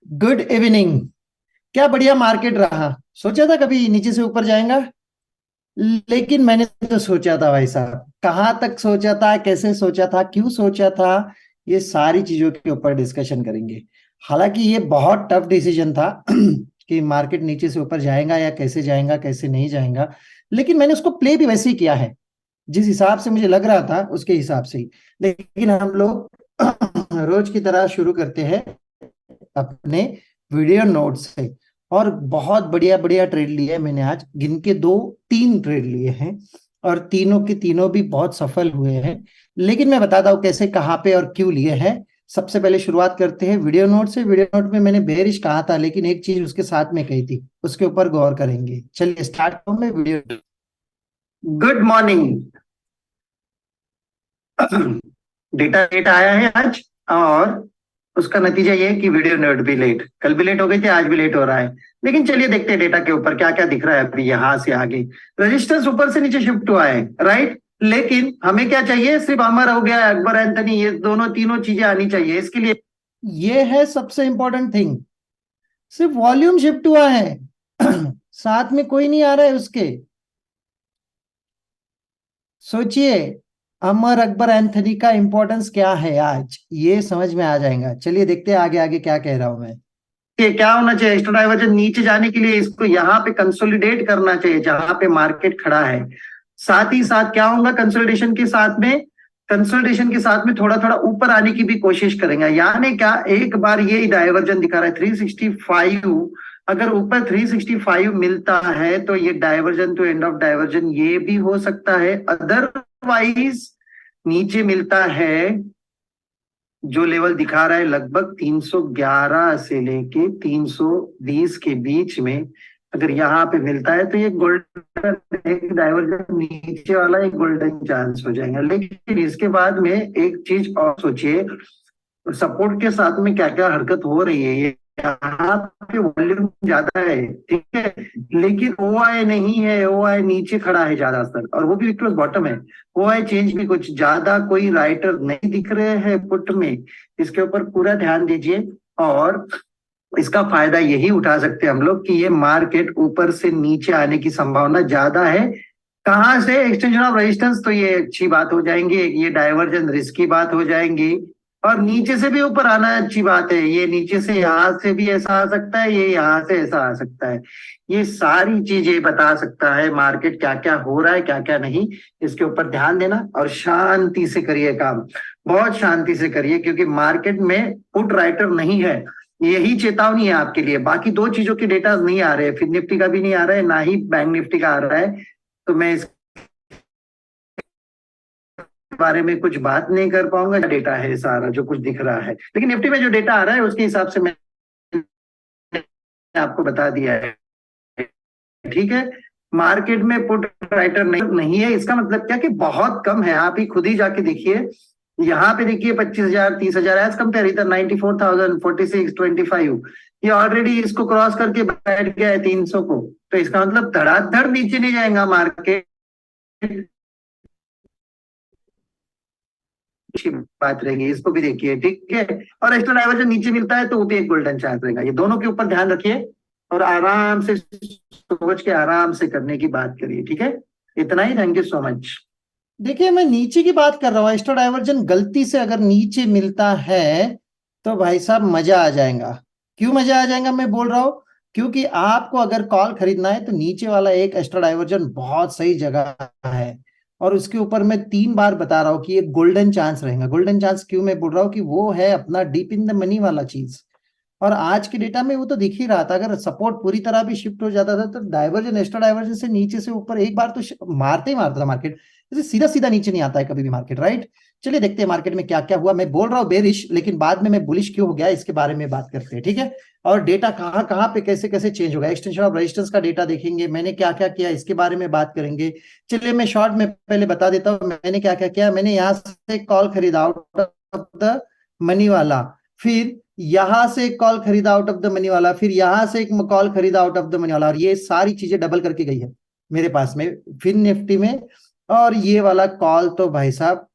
Good evening. क्या बढ़िया market रहा। सोचा था कभी नीचे से ऊपर जाएगा, लेकिन मैंने तो सोचा था भाई साहब, कहाँ तक सोचा था, कैसे सोचा था, क्यों सोचा था, ये सारी चीजों के ऊपर डिस्कशन करेंगे। हालांकि ये बहुत टफ डिसीजन था कि मार्केट नीचे से ऊपर जाएगा या कैसे जाएगा, कैसे नहीं जाएगा। लेकिन मैंने उसको प्ले भी वैसे ही किया है, जिस हिसाब से मुझे लग रहा था उसके हिसाब से ही। लेकिन हम लोग रोज की तरह शुरू करते हैं अपने वीडियो नोट से। और बहुत बढ़िया बढ़िया ट्रेड लिए हैं मैंने, आज गिन के दो तीन ट्रेड लिए हैं, और तीनों के तीनों भी बहुत सफल हुए हैं। लेकिन मैं बताता हूँ कैसे, कहाँ पे और क्यों लिए हैं। सबसे पहले शुरुआत करते हैं वीडियो नोट से। वीडियो नोट में मैंने बेरिश कहा था, लेकिन एक चीज उसके साथ में कही थी, उसके ऊपर गौर करेंगे। चलिए स्टार्ट करूं मैं video. Good morning. Data late आया है आज, और उसका नतीजा ये है कि वीडियो नोट भी लेट, कल भी लेट हो गई थी, आज भी लेट हो रहा है। लेकिन चलिए देखते हैं डेटा के ऊपर क्या क्या दिख रहा है। अभी यहां से आगे रेजिस्टेंस ऊपर से नीचे शिफ्ट हुआ है, राइट। लेकिन हमें क्या चाहिए, सिर्फ अमर हो गया, अकबर एंथनी, ये दोनों तीनों चीजें आनी चाहिए इसके लिए। ये है सबसे इंपॉर्टेंट थिंग। सिर्फ वॉल्यूम शिफ्ट हुआ है साथ में कोई नहीं आ रहा है उसके। सोचिए, अमर अकबर एंथनी का इंपॉर्टेंस क्या है आज, ये समझ में आ जाएगा। चलिए देखते हैं आगे आगे क्या कह रहा हूं मैं। कि क्या होना चाहिए, एक्स्ट्रा डाइवर्जन नीचे जाने के लिए इसको यहाँ पे कंसोलिडेट करना चाहिए जहां पे मार्केट खड़ा है। साथ ही साथ क्या होगा, कंसोलिडेशन के साथ में थोड़ा थोड़ा ऊपर आने की भी कोशिश करेंगे। यानी क्या, एक बार ये डाइवर्जन दिखा रहा है 365, अगर ऊपर 365 मिलता है तो ये diversion to end of diversion ये भी हो सकता है। अदरवाइज नीचे मिलता है, जो लेवल दिखा रहा है लगभग 311 से लेके 320 के बीच में, अगर यहाँ पे मिलता है तो ये गोल्डन एक डाइवर्जन नीचे वाला एक गोल्डन चांस हो जाएगा। लेकिन इसके बाद में एक चीज और सोचिए, सपोर्ट के साथ में क्या क्या हरकत हो रही है। ये यहाँ पे वॉल्यूम ज्यादा है, ठीक है, लेकिन ओ आई नहीं है, ओ आई नीचे खड़ा है ज्यादातर, और वो भी क्रॉस बॉटम है। ओ आई चेंज भी कुछ ज्यादा कोई राइटर नहीं दिख रहे हैं पुट में। इसके ऊपर पूरा ध्यान दीजिए, और इसका फायदा यही उठा सकते हैं हम लोग कि ये मार्केट ऊपर से नीचे आने की संभावना ज्यादा है। कहाँ से, एक्सटेंशन ऑफ रेजिस्टेंस तो ये अच्छी बात हो जाएंगी, ये डाइवर्जन रिस्क की बात हो जाएंगी। और नीचे से भी ऊपर आना अच्छी बात है, ये नीचे से यहाँ से भी ऐसा आ सकता है, ये यहाँ से ऐसा आ सकता है। ये सारी चीजें बता सकता है मार्केट क्या क्या हो रहा है, क्या क्या नहीं। इसके ऊपर ध्यान देना और शांति से करिए काम, बहुत शांति से करिए, क्योंकि मार्केट में पुट राइटर नहीं है। यही चेतावनी है आपके लिए। बाकी दो चीजों के डेटा नहीं आ रहे हैं, फिर निफ्टी का भी नहीं आ रहा है, ना ही बैंक निफ्टी का आ रहा है। तो मैं इस बारे में कुछ बात नहीं कर पाऊंगा। डेटा है सारा जो कुछ दिख रहा है, लेकिन निफ्टी में जो डेटा आ रहा है उसके हिसाब से मैंने आपको बता दिया है, ठीक है। मार्केट में पुट राइटर नहीं है, इसका मतलब क्या कि बहुत कम है। आप ही खुद ही जाके देखिए, यहाँ पे देखिए 25,000 30,000 एज कम्पेयर इधर 94,000 46 25। ये ऑलरेडी इसको क्रॉस करके बैठ गया है 300 को। तो इसका मतलब धड़ाधड़ नीचे नहीं जाएगा मार्केट, अच्छी बात रहेगी। इसको भी देखिए, ठीक है। और एक्स्ट्रा डाइवर्जन नीचे मिलता है तो वो भी एक गोल्डन चांस रहेगा। ये दोनों के ऊपर ध्यान रखिए, और आराम से सोच के आराम से करने की बात करिए, ठीक है। इतना ही, थैंक यू सो मच। देखिए, मैं नीचे की बात कर रहा हूँ। एक्स्ट्रा डाइवर्जन गलती से अगर नीचे मिलता है तो भाई साहब मजा आ जाएगा। क्यों मजा आ जाएगा मैं बोल रहा हूँ, क्योंकि आपको अगर कॉल खरीदना है तो नीचे वाला एक एक्स्ट्रा डाइवर्जन बहुत सही जगह है। और उसके ऊपर मैं 3 बार बता रहा हूँ कि ये गोल्डन चांस रहेगा। गोल्डन चांस क्यों मैं बोल रहा हूँ, कि वो है अपना डीप इन द मनी वाला चीज। और आज के डेटा में वो तो दिख ही रहा था, अगर सपोर्ट पूरी तरह भी शिफ्ट हो जाता था तो डाइवर्जन, एक्स्ट्रा डाइवर्जन से नीचे से ऊपर एक बार तो मारते ही मारता था मार्केट। जैसे सीधा सीधा नीचे नहीं आता है कभी भी मार्केट, राइट। चलिए देखते हैं मार्केट में क्या क्या हुआ। मैं बोल रहा हूँ बेरिश, लेकिन बाद में मैं बुलिश क्यों हो गया इसके बारे में बात करते हैं, ठीक है। और डेटा कहाँ कहाँ पे कैसे कैसे चेंज होगा, एक्सटेंशन ऑफ रेजिस्टेंस का डेटा देखेंगे, मैंने क्या क्या किया इसके बारे में बात करेंगे। चलिए मैं शॉर्ट में पहले बता देता हूँ मैंने क्या क्या किया। मैंने यहाँ से कॉल खरीदा आउट ऑफ द मनी वाला, फिर यहां से एक कॉल खरीदा आउट ऑफ द मनी वाला, फिर यहां से एक कॉल खरीदा आउट ऑफ द मनी वाला, और ये सारी चीजें डबल करके गई है मेरे पास में फिर निफ्टी में। और ये वाला कॉल तो भाई साहब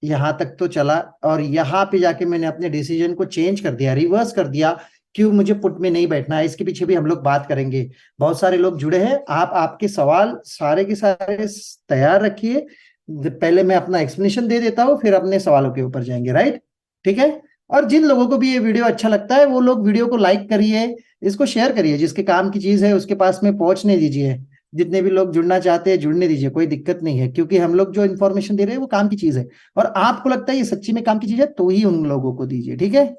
यहां तक तो चला, और यहां पे जाके मैंने अपने डिसीजन को चेंज कर दिया, रिवर्स कर दिया, क्यों मुझे पुट में नहीं बैठना है, इसके पीछे भी हम लोग बात करेंगे। बहुत सारे लोग जुड़े हैं, आप आपके सवाल सारे के सारे तैयार रखिए। पहले मैं अपना एक्सप्लेनेशन दे देता हूँ, फिर अपने सवालों के ऊपर जाएंगे, राइट? ठीक है। और जिन लोगों को भी ये वीडियो अच्छा लगता है वो लोग वीडियो को लाइक करिए, इसको शेयर करिए, जिसके काम की चीज है उसके पास में पहुंचने दीजिए। जितने भी लोग जुड़ना चाहते हैं जुड़ने दीजिए, कोई दिक्कत नहीं है, क्योंकि हम लोग जो इन्फॉर्मेशन दे रहे हैं वो काम की चीज है, और आपको लगता है ये सच्ची में काम की चीज है तो ही उन लोगों को दीजिए, ठीक है।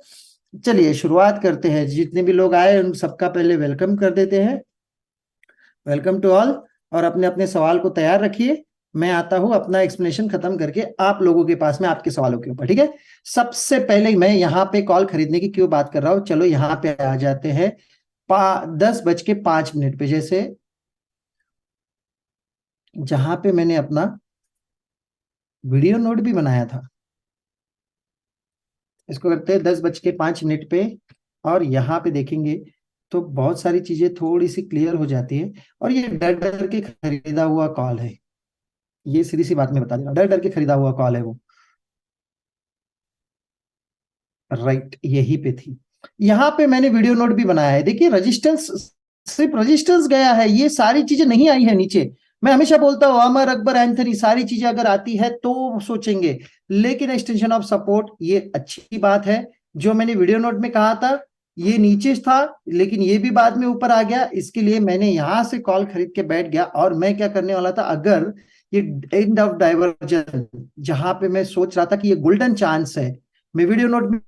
चलिए शुरुआत करते हैं। जितने भी लोग आए उन सबका पहले वेलकम कर देते हैं, वेलकम टू ऑल। और अपने अपने सवाल को तैयार रखिए, मैं आता हूं अपना एक्सप्लेनेशन खत्म करके आप लोगों के पास में आपके सवालों के ऊपर, ठीक है। सबसे पहले मैं यहाँ पे कॉल खरीदने की क्यों बात कर रहा हूं, चलो यहाँ पे आ जाते हैं 10:05 पे, जैसे जहां पे मैंने अपना वीडियो नोट भी बनाया था। इसको करते हैं 10:05 पे, और यहाँ पे देखेंगे तो बहुत सारी चीजें थोड़ी सी क्लियर हो जाती है। और ये डर डर के खरीदा हुआ कॉल है, ये सीधी सी बात मैं बता दे रहा हूँ, डर डर के खरीदा हुआ कॉल है वो, राइट? यही पे थी। यहाँ पे मैंने वीडियो नोट भी बनाया है, देखिए रजिस्टेंस, सिर्फ रजिस्टेंस गया है, ये सारी चीजें नहीं आई है नीचे। मैं हमेशा बोलता हूँ अमर अकबर एंथनी सारी चीजें अगर आती है तो सोचेंगे, लेकिन एक्सटेंशन ऑफ सपोर्ट ये अच्छी बात है। जो मैंने वीडियो नोट में कहा था ये नीचे था, लेकिन ये भी बाद में ऊपर आ गया, इसके लिए मैंने यहां से कॉल खरीद के बैठ गया। और मैं क्या करने वाला था, अगर ये एंड ऑफ डाइवर्जन जहां पे मैं सोच रहा था कि ये गोल्डन चांस है, मैं वीडियो नोट में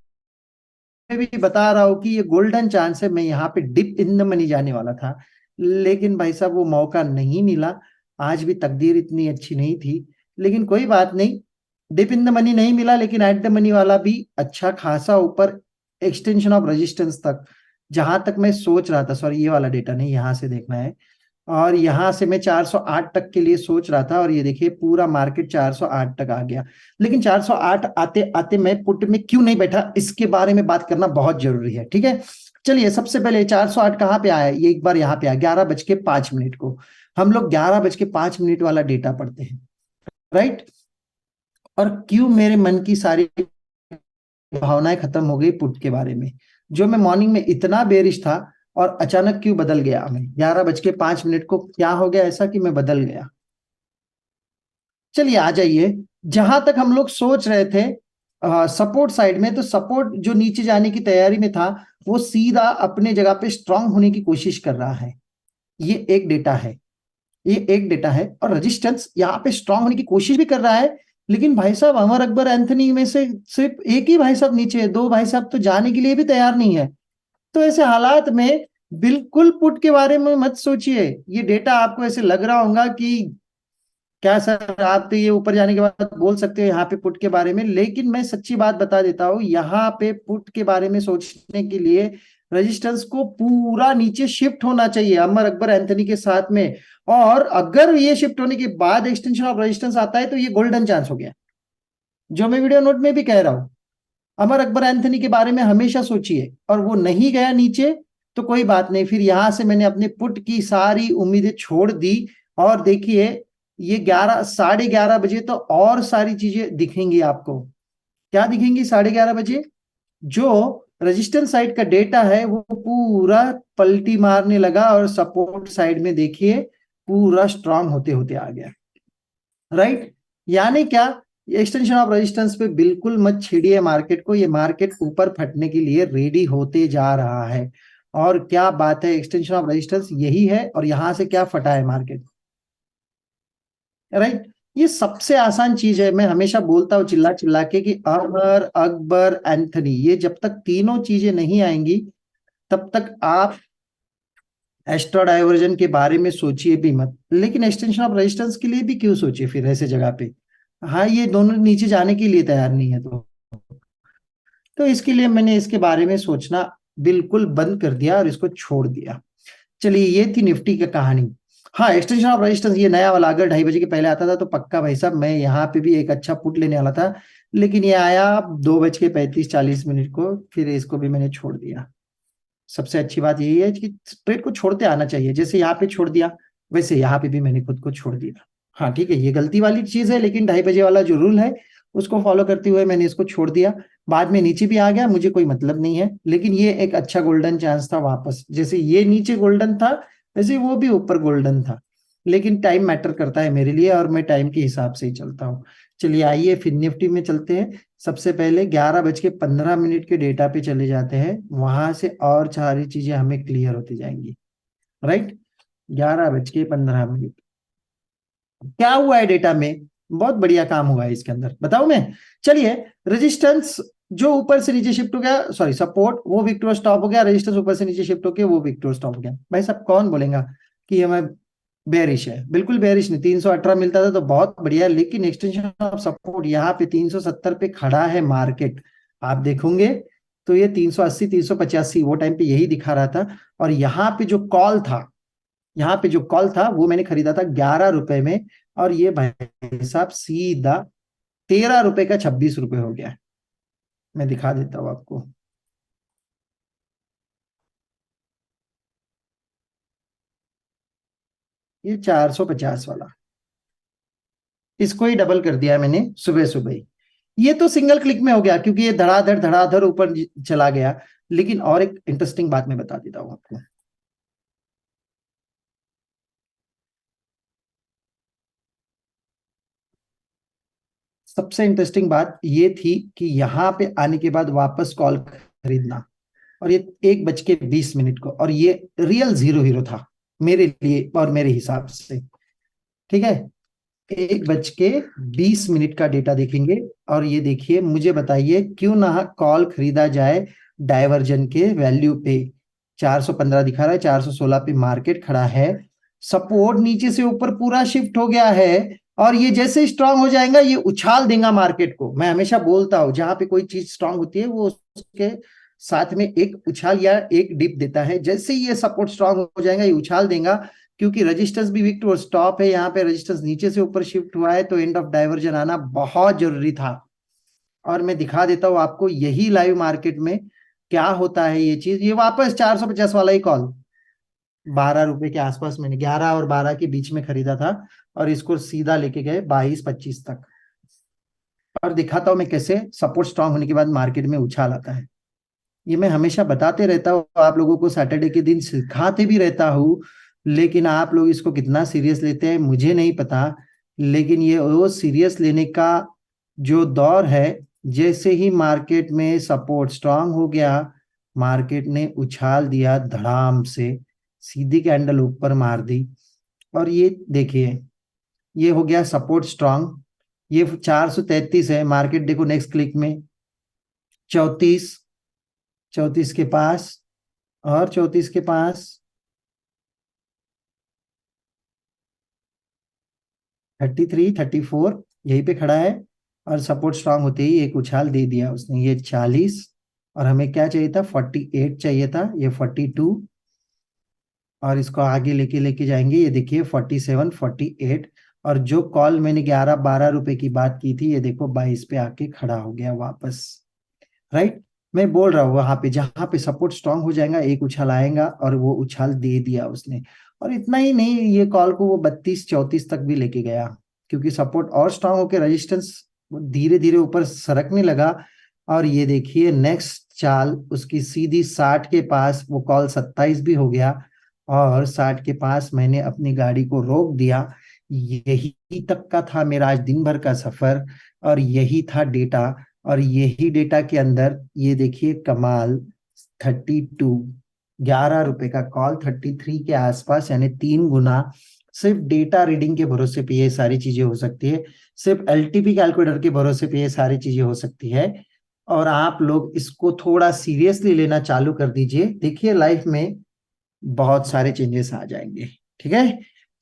भी बता रहा हूं कि ये गोल्डन चांस है, मैं यहाँ पे डिप इन द मनी जाने वाला था, लेकिन भाई साहब वो मौका नहीं मिला। आज भी तकदीर इतनी अच्छी नहीं थी, लेकिन कोई बात नहीं, डिप इन द मनी नहीं मिला, लेकिन एट द मनी वाला भी अच्छा खासा ऊपर एक्सटेंशन ऑफ रेजिस्टेंस तक, जहां तक मैं सोच रहा था, सॉरी ये वाला डेटा नहीं, यहां से देखना है। और यहां से मैं 408 तक के लिए सोच रहा था, और ये देखिए पूरा मार्केट 408 तक आ गया। लेकिन 408 आते आते मैं पुट में क्यों नहीं बैठा, इसके बारे में बात करना बहुत जरूरी है, ठीक है। चलिए सबसे पहले 408 कहाँ पे आया, ये एक बार यहाँ पे आया 11:05 को। हम लोग 11:05 वाला डेटा पढ़ते हैं, राइट? और क्यों मेरे मन की सारी भावनाएं खत्म हो गई पुट के बारे में, जो मैं मॉर्निंग में इतना बेरिश था, और अचानक क्यों बदल गया, मैं 11:05 को क्या हो गया ऐसा कि मैं बदल गया। चलिए आ जाइए, जहां तक हम लोग सोच रहे थे सपोर्ट साइड में, तो सपोर्ट जो नीचे जाने की तैयारी में था वो सीधा अपने जगह पे स्ट्रांग होने की कोशिश कर रहा है। ये एक डेटा है, ये एक डेटा है। और रेजिस्टेंस यहाँ पे स्ट्रांग होने की कोशिश भी कर रहा है, लेकिन भाई साहब अमर अकबर एंथनी में से सिर्फ एक ही भाई साहब नीचे है, दो भाई साहब तो जाने के लिए भी तैयार नहीं है। तो ऐसे हालात में बिल्कुल पुट के बारे में मत सोचिए। ये डेटा आपको ऐसे लग रहा होगा कि क्या सर आप तो ये ऊपर जाने के बाद बोल सकते हो यहाँ पे पुट के बारे में, लेकिन मैं सच्ची बात बता देता हूँ, यहाँ पे पुट के बारे में सोचने के लिए रेजिस्टेंस को पूरा नीचे शिफ्ट होना चाहिए अमर अकबर एंथनी के साथ में। और अगर ये शिफ्ट होने के बाद एक्सटेंशन ऑफ रेजिस्टेंस आता है तो ये गोल्डन चांस हो गया, जो मैं वीडियो नोट में भी कह रहा हूं। अमर अकबर एंथनी के बारे में हमेशा सोचिए, और वो नहीं गया नीचे तो कोई बात नहीं, फिर यहां से मैंने अपने पुट की सारी उम्मीदें छोड़ दी। और देखिए ये 11, 11:30 बजे तो और सारी चीजें दिखेंगी आपको। क्या दिखेंगी 11:30 बजे? जो रेजिस्टेंस साइड का डेटा है वो पूरा पलटी मारने लगा, और सपोर्ट साइड में देखिए पूरा स्ट्रांग होते होते आ गया, राइट? यानी क्या, एक्सटेंशन ऑफ रेजिस्टेंस पे बिल्कुल मत छेड़िए मार्केट को, ये मार्केट ऊपर फटने के लिए रेडी होते जा रहा है। और क्या बात है, एक्सटेंशन ऑफ रेजिस्टेंस यही है, और यहां से क्या फटा है मार्केट, राइट? ये सबसे आसान चीज है, मैं हमेशा बोलता हूँ चिल्ला चिल्ला के कि अमर अकबर एंथनी, ये जब तक तीनों चीजें नहीं आएंगी तब तक आप एक्स्ट्रा डाइवर्जन के बारे में सोचिए भी मत। लेकिन एक्सटेंशन ऑफ रेजिस्टेंस के लिए भी क्यों सोचिए फिर ऐसे जगह पे, हाँ ये दोनों नीचे जाने के लिए तैयार नहीं है, तो इसके लिए मैंने इसके बारे में सोचना बिल्कुल बंद कर दिया और इसको छोड़ दिया। चलिए ये थी निफ्टी की कहानी। हाँ एक्सटेंशन ऑफ रेजिस्टेंस ये नया वाला अगर 2:30 बजे के पहले आता था तो पक्का भाई साहब मैं यहाँ पे भी एक अच्छा पुट लेने वाला था, लेकिन ये आया 2:35-40 को, फिर इसको भी मैंने छोड़ दिया। सबसे अच्छी बात यही है कि ट्रेड को छोड़ते आना चाहिए, जैसे यहाँ पे छोड़ दिया वैसे यहाँ पे भी मैंने खुद को छोड़ दिया। हाँ ठीक है, ये गलती वाली चीज है, लेकिन 2:30 बजे वाला जो रूल है उसको फॉलो करते हुए मैंने इसको छोड़ दिया। बाद में नीचे भी आ गया, मुझे कोई मतलब नहीं है, लेकिन ये एक अच्छा गोल्डन चांस था वापस, जैसे ये नीचे गोल्डन था वैसे वो भी ऊपर गोल्डन था। लेकिन टाइम मैटर करता है मेरे लिए, और मैं टाइम के हिसाब से ही चलता हूँ। चलिए आइए फिर निफ्टी में चलते हैं। सबसे पहले 11:15 के डेटा पे चले जाते हैं, वहां से और सारी चीजें हमें क्लियर होती जाएंगी। राइट, 11:15 क्या हुआ है डेटा में? बहुत बढ़िया काम हुआ है इसके अंदर, बताऊं मैं? चलिए, रेजिस्टेंस जो ऊपर से नीचे शिफ्ट हो गया, सॉरी सपोर्ट वो विक्टोर स्टॉप हो गया, रेजिस्टेंस ऊपर से नीचे शिफ्ट हो गया वो विक्टोर स्टॉप हो गया। भाई साहब कौन बोलेगा कि हमें बेरिश है? बिल्कुल बेरिश नहीं, 318 मिलता था तो बहुत बढ़िया, लेकिन एक्सटेंशन ऑफ सपोर्ट यहाँ पे 370 पे खड़ा है मार्केट। आप देखोगे तो ये 380 385 वो टाइम पे यही दिखा रहा था। और यहाँ पे जो कॉल था, यहाँ पे जो कॉल था वो मैंने खरीदा था 11 रुपए में, और ये भाई साहब सीधा 13 रुपए का 26 रुपए हो गया। मैं दिखा देता हूं आपको। ये 450 वाला, इसको ही डबल कर दिया मैंने सुबह सुबह ही। ये तो सिंगल क्लिक में हो गया क्योंकि ये धड़ाधड़ धड़ाधड़ ऊपर चला गया। लेकिन और एक इंटरेस्टिंग बात मैं बता देता हूं आपको। सबसे इंटरेस्टिंग बात ये थी कि यहाँ पे आने के बाद वापस कॉल खरीदना, और ये 1:20 को, और ये रियल जीरो हीरो था मेरे लिए और मेरे हिसाब से। ठीक है, 1:20 का डेटा देखेंगे, और ये देखिए मुझे बताइए क्यों ना कॉल खरीदा जाए डायवर्जन के वैल्यू पे। 415 दिखा रहा है, 416 पे मार्केट खड़ा है, सपोर्ट नीचे से ऊपर पूरा शिफ्ट हो गया है, और ये जैसे स्ट्रांग हो जाएगा ये उछाल देगा मार्केट को। मैं हमेशा बोलता हूं जहां पे कोई चीज स्ट्रांग होती है वो उसके साथ में एक उछाल या एक डिप देता है। जैसे ही ये सपोर्ट स्ट्रांग हो जाएगा ये उछाल देगा, क्योंकि रेजिस्टेंस भी वीक टू स्टॉप है, यहाँ पे रेजिस्टेंस नीचे से ऊपर शिफ्ट हुआ है, तो एंड ऑफ डाइवर्जन आना बहुत जरूरी था। और मैं दिखा देता हूँ आपको यही लाइव मार्केट में क्या होता है। ये चीज, ये वापस 450 वाला ही कॉल, 12 रुपए के आसपास मैंने 11 और 12 के बीच में खरीदा था, और इसको सीधा लेके गए 22-25 तक। और दिखाता हूं मैं कैसे सपोर्ट स्ट्रांग होने के बाद मार्केट में उछाल आता है। ये मैं हमेशा बताते रहता हूँ आप लोगों को, सैटरडे के दिन सिखाते भी रहता हूँ, लेकिन आप लोग इसको कितना सीरियस लेते हैं मुझे नहीं पता। लेकिन ये वो सीरियस लेने का जो दौर है, जैसे ही मार्केट में सपोर्ट स्ट्रांग हो गया मार्केट ने उछाल दिया धड़ाम से, सीधी कैंडल ऊपर मार दी। और ये देखिए ये हो गया सपोर्ट स्ट्रांग, ये 433 है मार्केट, देखो नेक्स्ट क्लिक में 34, 34 के पास, और 34 के पास 33, 34 यहीं पे खड़ा है, और सपोर्ट स्ट्रांग होते ही एक उछाल दे दिया उसने, ये 40। और हमें क्या चाहिए था? 48 चाहिए था, ये 42। और इसको आगे लेके लेके जाएंगे, ये देखिए 47, 48। और जो कॉल मैंने 11-12 रुपए की बात की थी, ये देखो 22 पे आके खड़ा हो गया वापस। राइट, मैं बोल रहा हूँ वहां पे जहां पे सपोर्ट स्ट्रांग हो जाएगा एक उछाल आएगा, और वो उछाल दे दिया उसने। और इतना ही नहीं, ये कॉल को वो 32-34 तक भी लेके गया, क्योंकि सपोर्ट और स्ट्रांग होकर रेजिस्टेंस धीरे धीरे ऊपर सरकने लगा। और ये देखिए नेक्स्ट चाल उसकी सीधी 60 के पास, वो कॉल 27 भी हो गया, और 60 के पास मैंने अपनी गाड़ी को रोक दिया। यही तक का था मेरा आज दिन भर का सफर, और यही था डेटा। और यही डेटा के अंदर ये देखिए कमाल, 32, 11 रुपए का कॉल 33 के आसपास, यानी 3 गुना। सिर्फ डेटा रीडिंग के भरोसे पे ये सारी चीजें हो सकती है, सिर्फ एलटीपी कैलकुलेटर के भरोसे पे ये सारी चीजें हो सकती है। और आप लोग इसको थोड़ा सीरियसली लेना चालू कर दीजिए, देखिए लाइफ में बहुत सारे चेंजेस आ जाएंगे। ठीक है,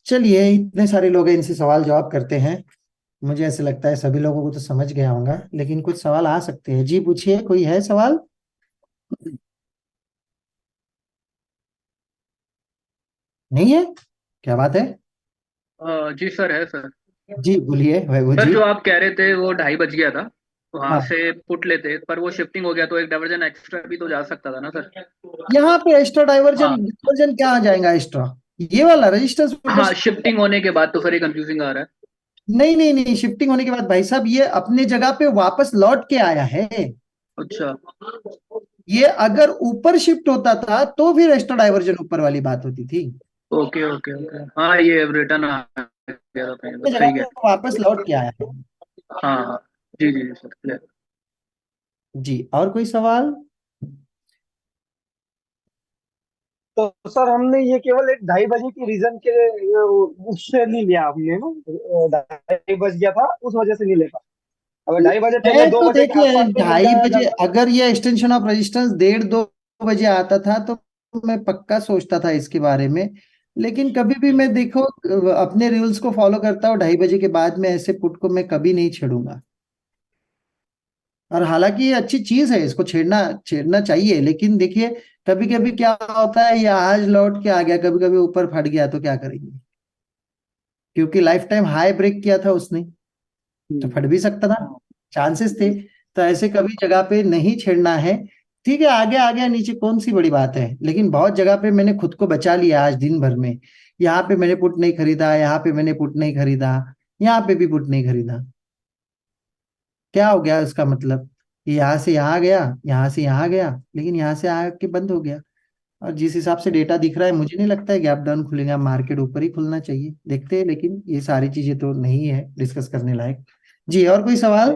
चलिए इतने सारे लोग हैं, इनसे सवाल जवाब करते हैं। मुझे ऐसे लगता है सभी लोगों को तो समझ गया होगा, लेकिन कुछ सवाल आ सकते हैं। जी पूछिए, कोई है सवाल? नहीं है? क्या बात है? जी सर, है सर। जी बोलिए वैभव सर जी। जो आप कह रहे थे वो 2:30 बज गया था, वहां हाँ, से पुट लेते पर वो शिफ्टिंग हो गया तो एक डाइवर्जन एक्स्ट्रा भी तो जा सकता था ना सर। यहाँ पे एक्स्ट्रा डाइवर्जन, हाँ। डाइवर्जन क्या आ जाएगा एक्स्ट्रा? ये वाला रेजिस्टेंस ऊपर हाँ, शिफ्टिंग होने के बाद तो सर ये कंफ्यूजिंग आ रहा है। नहीं नहीं नहीं, शिफ्टिंग होने के बाद भाई साहब ये अपने जगह पे वापस लौट के आया है। अच्छा। ये अगर ऊपर शिफ्ट होता था तो फिर एक्स्ट्रा डाइवर्जन ऊपर वाली बात होती थी। ओके ओके ओके, हाँ ये रिटर्न आ गया था कहीं ये पर, जगह ठीक पे है। वापस लौट के आया है। हाँ हाँ, जी जी जी सर, clear। जी, और कोई सवाल? तो सर हमने ये केवल एक 2:30 बजे की रीजन के उससे नहीं लिया हमने ना, 2:30 बज गया था उस वजह से नहीं ले पाया। अगर 2:30 बजे पहले मैं दो तो बजे के देखिए आसपास में मिल 2:30 बजे, जाएगा। अगर ये एक्सटेंशन ऑफ रेजिस्टेंस 1:30-2 बजे आता था तो मैं पक्का सोचता था इसके बारे में। लेकिन कभी भी मैं देखो अपने रूल्स को फॉलो करता हूँ, 2:30 बजे के बाद में ऐसे पुट को मैं कभी नहीं छेड़ूंगा। और हालांकि ये अच्छी चीज है, इसको छेड़ना छेड़ना चाहिए, लेकिन देखिए कभी कभी क्या होता है, ये आज लौट के आ गया, कभी कभी ऊपर फट गया तो क्या करेंगे, क्योंकि लाइफ टाइम हाई ब्रेक किया था उसने, तो फट भी सकता था, चांसेस थे। तो ऐसे कभी जगह पे नहीं छेड़ना है। ठीक है, आगे आ गया नीचे, कौन सी बड़ी बात है, लेकिन बहुत जगह पे मैंने खुद को बचा लिया आज दिन भर में। यहाँ पे मैंने पुट नहीं खरीदा, यहाँ पे मैंने पुट नहीं खरीदा, यहाँ पे भी पुट नहीं खरीदा। क्या हो गया इसका मतलब? कि यहाँ से यहाँ गया, यहाँ से यहाँ गया, लेकिन यहाँ से आके बंद हो गया। और जिस हिसाब से डेटा दिख रहा है, मुझे नहीं लगता है गैप डाउन खुलेगा, मार्केट ऊपर ही खुलना चाहिए, देखते हैं। लेकिन ये सारी चीजें तो नहीं है डिस्कस करने लायक। जी, और कोई सवाल?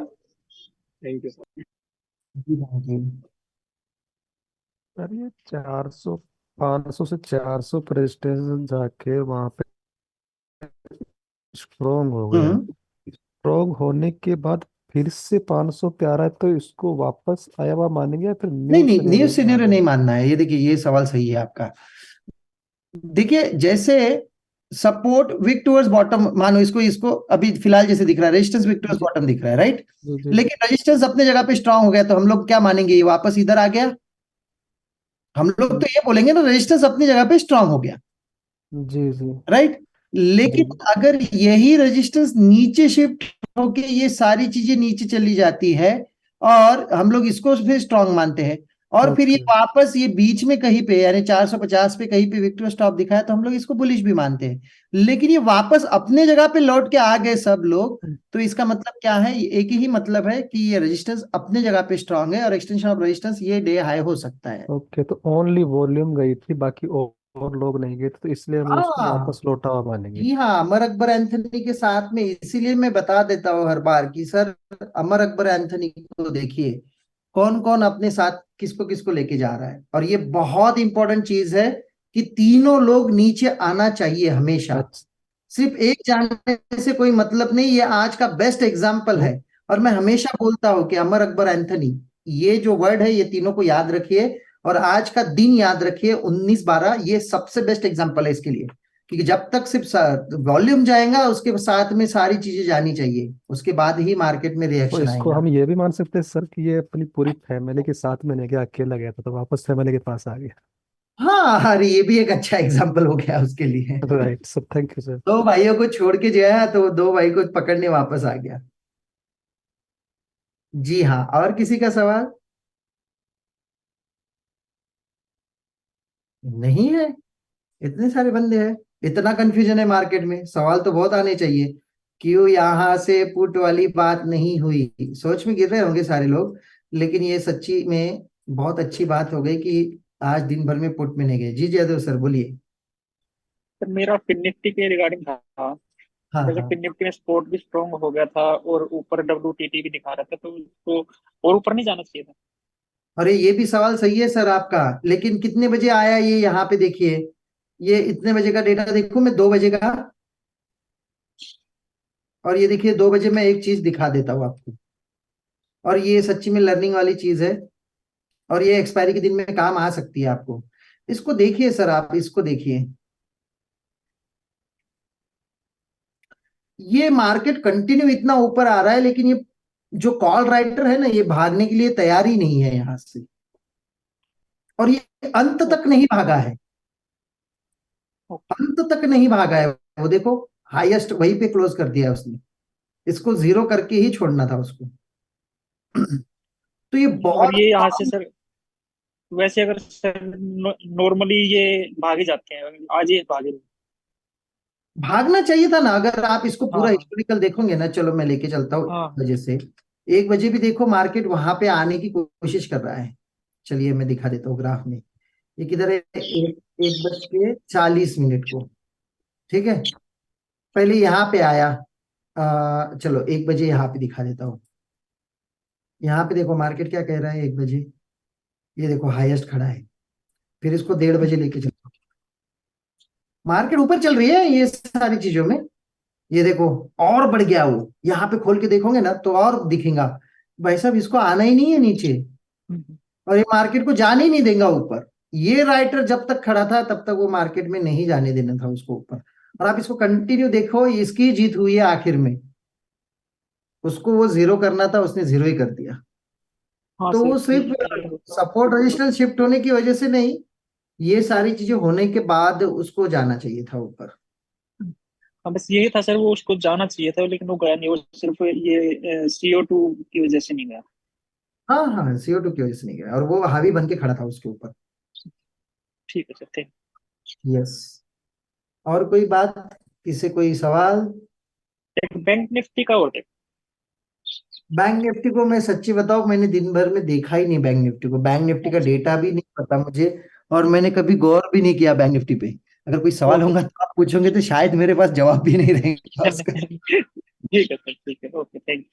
Thank you sir. जी, थैंक यू। सर ये 400 500 से 400 पर रेजिस्टेंस जाके वहां पे स्ट्रोंग हो गया। हम्म। स्ट्रोंग होने के बाद फिर से 500 पे आ रहा है, तो इसको वापस आया हुआ मानेंगे या फिर नहीं न्यू नहीं, न्यू सिनेरियो सिनेरियो नहीं मानेंगे? मानना है। ये देखिए, ये सवाल सही है आपका। देखिए जैसे सपोर्ट विक टुवर्ड्स बॉटम, मानो इसको इसको अभी फिलहाल जैसे दिख रहा है, रेजिस्टेंस विक टुवर्ड्स जी बॉटम दिख रहा है, राइट। जी जी लेकिन रेजिस्टेंस अपने जगह पे स्ट्रांग हो गया, तो हम लोग क्या मानेंगे, ये वापस इधर आ गया। हम लोग तो ये बोलेंगे ना, रेजिस्टेंस अपनी जगह पे स्ट्रांग हो गया, जी जी राइट। जी लेकिन अगर यही रेजिस्टेंस नीचे शिफ्ट होके ये सारी चीजें नीचे चली जाती है, और हम लोग इसको फिर स्ट्रांग मानते हैं, और फिर ये ओके वापस ये बीच में कहीं पे यानी 450 पे कहीं पे विक्टोरिया स्टॉप दिखाया, तो हम लोग इसको बुलिश भी मानते हैं। लेकिन ये वापस अपने जगह पे लौट के आ गए सब लोग, तो इसका मतलब क्या है, एक ही मतलब है कि ये रेजिस्टेंस अपने जगह पे स्ट्रांग है, और एक्सटेंशन ऑफ रेजिस्टेंस ये डे हाई हो सकता है। ओके, तो ओनली वॉल्यूम गई थी, बाकी और लोग नहीं गए थे, तो इसलिए हम उसको हाँ। वापस लौटा हुआ मानेंगे। जी हाँ, अमर अकबर एंथनी के साथ में, इसीलिए मैं बता देता हूँ हर बार कि सर अमर अकबर एंथनी को देखिए, कौन कौन अपने साथ किसको किसको लेके जा रहा है। और ये बहुत इंपॉर्टेंट चीज है कि तीनों लोग नीचे आना चाहिए हमेशा। अच्छा। सिर्फ एक जाने से कोई मतलब नहीं, ये आज का बेस्ट एग्जाम्पल है। और मैं हमेशा बोलता हूं कि अमर अकबर एंथनी, ये जो वर्ड है ये तीनों को याद रखिए, और आज का दिन याद रखिए 19/12, ये सबसे बेस्ट एग्जाम्पल है इसके लिए। क्योंकि जब तक सिर्फ वॉल्यूम जाएगा, उसके साथ में सारी चीजें जानी चाहिए, उसके बाद ही मार्केट में तो रिएक्शन इसको आएगा। हम ये भी मान सकते हैं सर कि ये अपनी पूरी फैमिली के साथ में नहीं गया, अकेला गया था, तो वापस फैमिली के पास आ गया। हाँ, अरे ये भी एक अच्छा एग्जाम्पल हो गया उसके लिए। Right sir, thank you sir. दो भाइयों को छोड़ के गया तो दो भाई को पकड़ने वापस आ गया। जी हाँ, और किसी का सवाल? नहीं है? इतने सारे बंदे हैं, इतना कंफ्यूजन है मार्केट में, सवाल तो बहुत आने चाहिए। क्यों यहाँ से पुट वाली बात नहीं हुई, सोच में गिर रहे होंगे सारे लोग। लेकिन ये सच्ची में बहुत अच्छी बात हो गई कि आज दिन भर में पुट में नहीं गए। जी जयदेव सर बोलिए। सर मेरा फिन निफ्टी के रिगार्डिंग था। हाँ जैसे हाँ। फिन निफ्टी में सपोर्ट भी स्ट्रॉन्ग हो गया था और ऊपर WTT भी दिखा रहा था, तो उसको और ऊपर नहीं जाना चाहिए था। अरे ये भी सवाल सही है सर आपका, लेकिन कितने बजे आया ये, यहाँ पे देखिए, ये इतने बजे का डेटा देखूं मैं, 2 बजे का। और ये देखिए 2 बजे मैं एक चीज दिखा देता हूँ आपको, और ये सच्ची में लर्निंग वाली चीज है, और ये एक्सपायरी के दिन में काम आ सकती है आपको। इसको देखिए सर, आप इसको देखिए, ये मार्केट कंटिन्यू इतना ऊपर आ रहा है, लेकिन ये जो कॉल राइटर है ना, ये भागने के लिए तैयार ही नहीं है यहां से, और ये अंत तक नहीं भागा है, ओके। अंत तक नहीं भागा है। वो देखो, हाईएस्ट वहीं पे क्लोज कर दिया उसने, इसको जीरो करके ही छोड़ना था उसको। तो ये और बहुत ये यहाँ से सर, वैसे अगर सर नॉर्मली ये भाग ही जाते हैं, आज ये भागे नहीं। भागना चाहिए था ना, अगर आप इसको हाँ पूरा हाँ हिस्टोरिकल देखोगे ना, चलो मैं लेके चलता हूँ हाँ वजह से। 1 बजे भी देखो मार्केट वहां पे आने की कोशिश कर रहा है। चलिए मैं दिखा देता हूँ ग्राफ में, ये किधर है, 1:40 को, ठीक है। पहले यहाँ पे आया, चलो 1 बजे यहाँ पे दिखा देता हूँ। यहाँ पे देखो मार्केट क्या कह रहा है 1 बजे, ये देखो हाईएस्ट खड़ा है। फिर इसको 1:30 बजे लेके चलो, मार्केट ऊपर चल रही है ये सारी चीजों में। ये देखो और बढ़ गया, वो यहाँ पे खोल के देखोगे ना तो और दिखेगा। भाई साहब इसको आना ही नहीं है नीचे, और ये मार्केट को जाने ही नहीं देगा ऊपर। ये राइटर जब तक खड़ा था तब तक वो मार्केट में नहीं जाने देना था उसको ऊपर। और आप इसको कंटिन्यू देखो, इसकी जीत हुई है आखिर में। उसको वो जीरो करना था, उसने जीरो ही कर दिया। हाँ तो सर, वो सिर्फ सपोर्ट रेजिस्टेंस शिफ्ट होने की वजह से नहीं, ये सारी चीजें होने के बाद उसको जाना चाहिए था ऊपर। हाँ बस यही था सर, वो उसको जाना चाहिए था लेकिन वो गया नहीं, वो सिर्फ ये CO2 की वजह से नहीं गया। हाँ हाँ, CO2 की वजह से नहीं गया, और वो हावी बन के खड़ा था उसके ऊपर। ठीक है सर, थैंक यस। और कोई बात, किसी कोई सवाल? एक बैंक निफ्टी का और बैंक निफ्टी को मैं सच्ची बताऊं, मैंने दिन भर में देखा ही नहीं बैंक निफ्टी को। बैंक निफ्टी का डेटा भी नहीं पता मुझे, और मैंने कभी गौर भी नहीं किया बैंक निफ्टी पे। अगर कोई सवाल ओके होगा तो आप पूछोंगे तो शायद मेरे पास जवाब भी नहीं रहेगा उसका। ठीक है सर, ठीक है, ओके, थैंक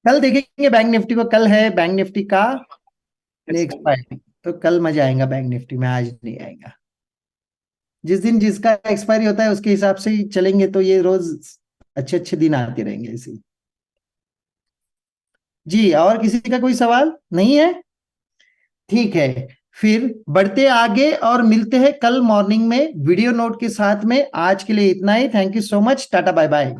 कल देखेंगे बैंक निफ्टी को, कल है बैंक निफ्टी का नेक्स्ट यू। फाइल, तो कल मजा आएगा बैंक निफ्टी में, आज नहीं आएगा। जिस दिन जिसका एक्सपायरी होता है उसके हिसाब से ही चलेंगे, तो ये रोज अच्छे अच्छे दिन आते रहेंगे ऐसे। जी, और किसी का कोई सवाल नहीं है? ठीक है, फिर बढ़ते आगे और मिलते हैं कल मॉर्निंग में वीडियो नोट के साथ में। आज के लिए इतना ही, thank you so much, tata bye bye.